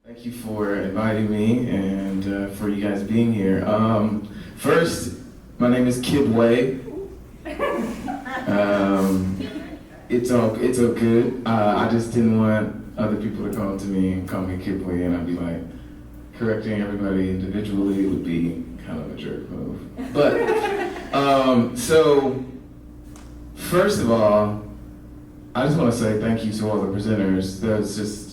Thank you for inviting me and for you guys being here. First, my name is Kibwe. It's all good. I just didn't want other people to come to me and call me Kibwe, and I'd be like, correcting everybody individually would be kind of a jerk move. But so first of all, I just want to say thank you to all the presenters. There's just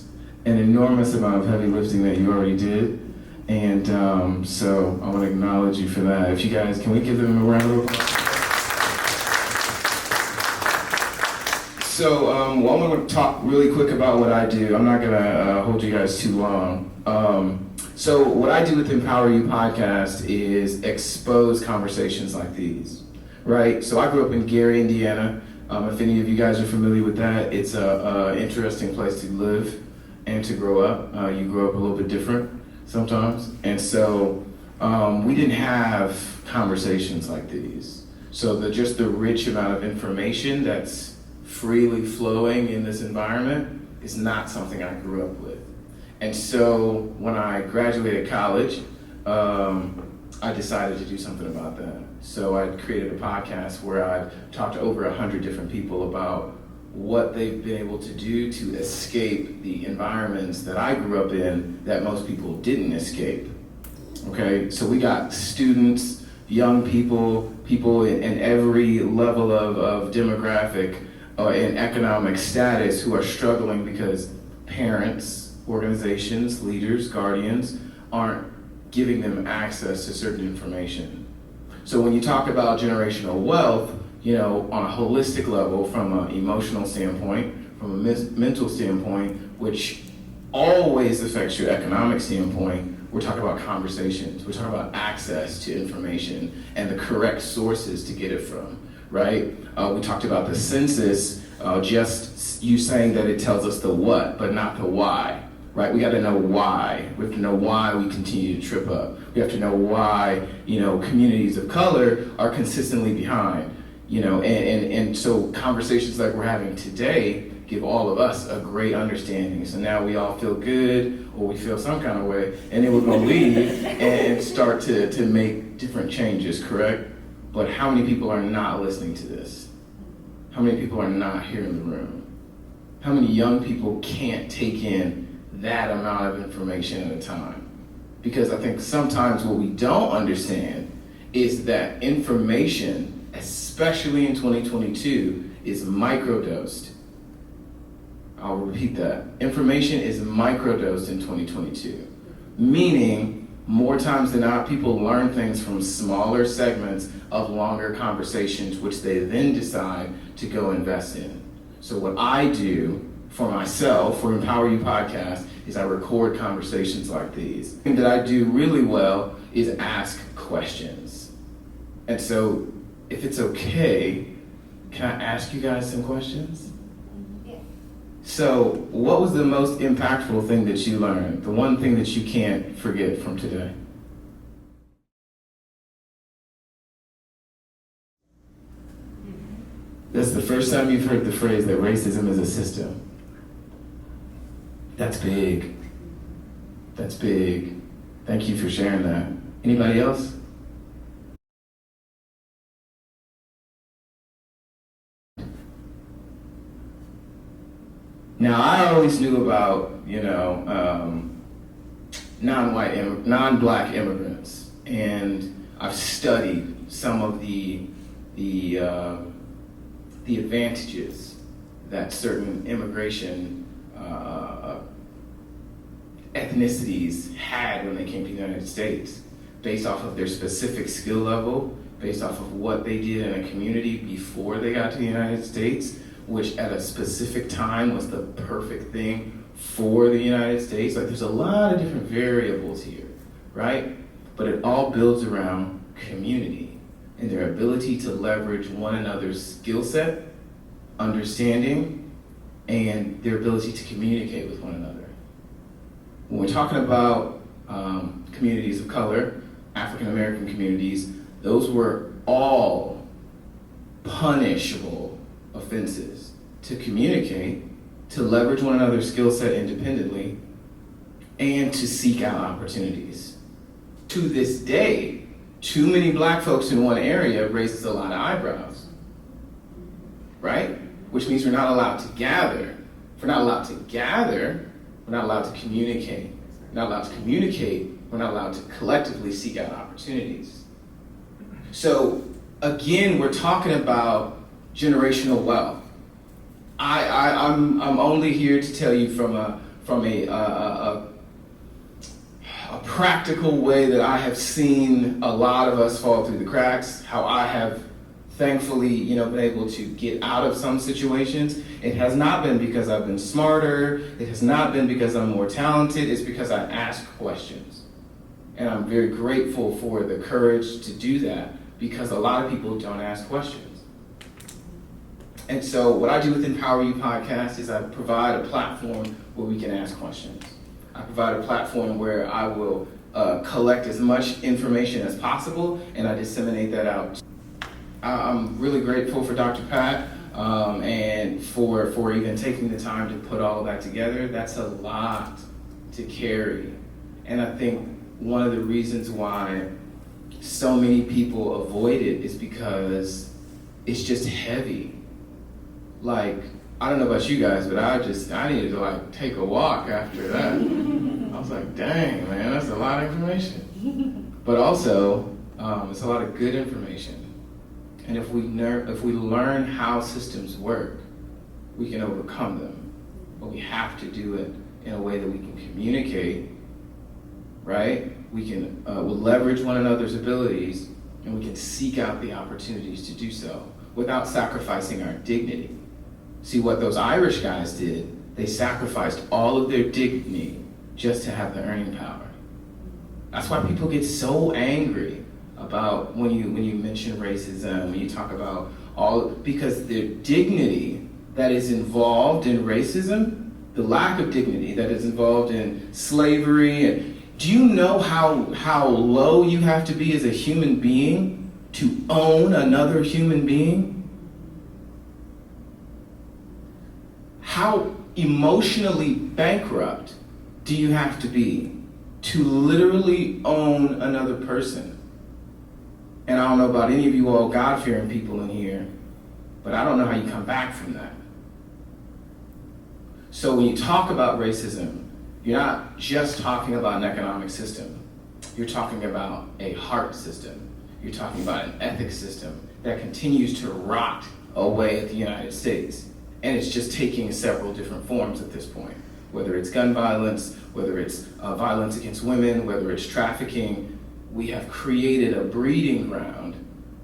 an enormous amount of heavy lifting that you already did. And so I want to acknowledge you for that. If you guys, can we give them a round of applause? So I'm going to talk really quick about what I do. I'm not going to hold you guys too long. So what I do with Empower You podcast is expose conversations like these, right? So I grew up in Gary, Indiana. If any of you guys are familiar with that, it's a interesting place to live and to grow up. You grow up a little bit different sometimes. And so we didn't have conversations like these. So just the rich amount of information that's freely flowing in this environment is not something I grew up with. And so when I graduated college, I decided to do something about that. So I created a podcast where I talked to over 100 different people about what they've been able to do to escape the environments that I grew up in that most people didn't escape. Okay, so we got students, young people, people in every level of demographic and economic status who are struggling because parents, organizations, leaders, guardians aren't giving them access to certain information. So when you talk about generational wealth, you know, on a holistic level, from an emotional standpoint, from a mental standpoint, which always affects your economic standpoint, we're talking about conversations. We're talking about access to information and the correct sources to get it from, right? We talked about the census, just you saying that it tells us the what, but not the why. Right, we got to know why. We have to know why we continue to trip up. We have to know why, you know, communities of color are consistently behind, you know, and so conversations like we're having today give all of us a great understanding. So now we all feel good, or we feel some kind of way, and then we're going to leave and start to make different changes, correct? But how many people are not listening to this? How many people are not here in the room? How many young people can't take in that amount of information at a time? Because I think sometimes what we don't understand is that information, especially in 2022, is microdosed. I'll repeat that. Information is microdosed in 2022, meaning more times than not, people learn things from smaller segments of longer conversations, which they then decide to go invest in. So what I do for myself, for Empower You podcast, is I record conversations like these. The thing that I do really well is ask questions. And so, if it's okay, can I ask you guys some questions? Yeah. So, what was the most impactful thing that you learned? The one thing that you can't forget from today? That's the first time you've heard the phrase that racism is a system. That's big. That's big. Thank you for sharing that. Anybody else? Now, I always knew about, you know, non-black immigrants, and I've studied some of the advantages that certain immigration ethnicities had when they came to the United States, based off of their specific skill level, based off of what they did in a community before they got to the United States, which at a specific time was the perfect thing for the United States. Like, there's a lot of different variables here, right? But it all builds around community and their ability to leverage one another's skill set, understanding, and their ability to communicate with one another. When we're talking about communities of color, African American communities, those were all punishable offenses to communicate, to leverage one another's skill set independently, and to seek out opportunities. To this day, too many black folks in one area raises a lot of eyebrows, right? Which means we're not allowed to gather. If we're not allowed to gather, we're not allowed to communicate. We're not allowed to communicate, we're not allowed to collectively seek out opportunities. So again, we're talking about generational wealth. I'm only here to tell you from a practical way that I have seen a lot of us fall through the cracks, how I have thankfully, been able to get out of some situations. It has not been because I've been smarter. It has not been because I'm more talented. It's because I ask questions. And I'm very grateful for the courage to do that because a lot of people don't ask questions. And so what I do with Empower You podcast is I provide a platform where we can ask questions. I provide a platform where I will collect as much information as possible and I disseminate that out. I'm really grateful for Dr. Pat and for even taking the time to put all of that together. That's a lot to carry. And I think one of the reasons why so many people avoid it is because it's just heavy. Like, I don't know about you guys, but I needed to take a walk after that. I was like, dang, man, that's a lot of information. But also, it's a lot of good information. And if we learn how systems work, we can overcome them. But we have to do it in a way that we can communicate, right? We can we'll leverage one another's abilities, and we can seek out the opportunities to do so without sacrificing our dignity. See, what those Irish guys did, they sacrificed all of their dignity just to have the earning power. That's why people get so angry about when you mention racism, when you talk about because the dignity that is involved in racism, the lack of dignity that is involved in slavery, and do you know how low you have to be as a human being to own another human being? How emotionally bankrupt do you have to be to literally own another person? And I don't know about any of you all God-fearing people in here, but I don't know how you come back from that. So when you talk about racism, you're not just talking about an economic system. You're talking about a heart system. You're talking about an ethics system that continues to rot away at the United States. And it's just taking several different forms at this point, whether it's gun violence, whether it's violence against women, whether it's trafficking. We have created a breeding ground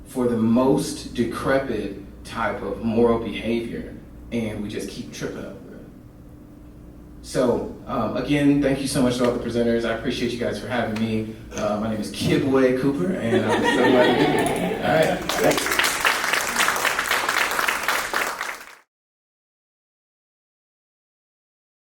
for the most decrepit type of moral behavior, and we just keep tripping over it. So, again, thank you so much to all the presenters. I appreciate you guys for having me. My name is Kibwe Cooper, and I'm so glad to be here. All right, thanks.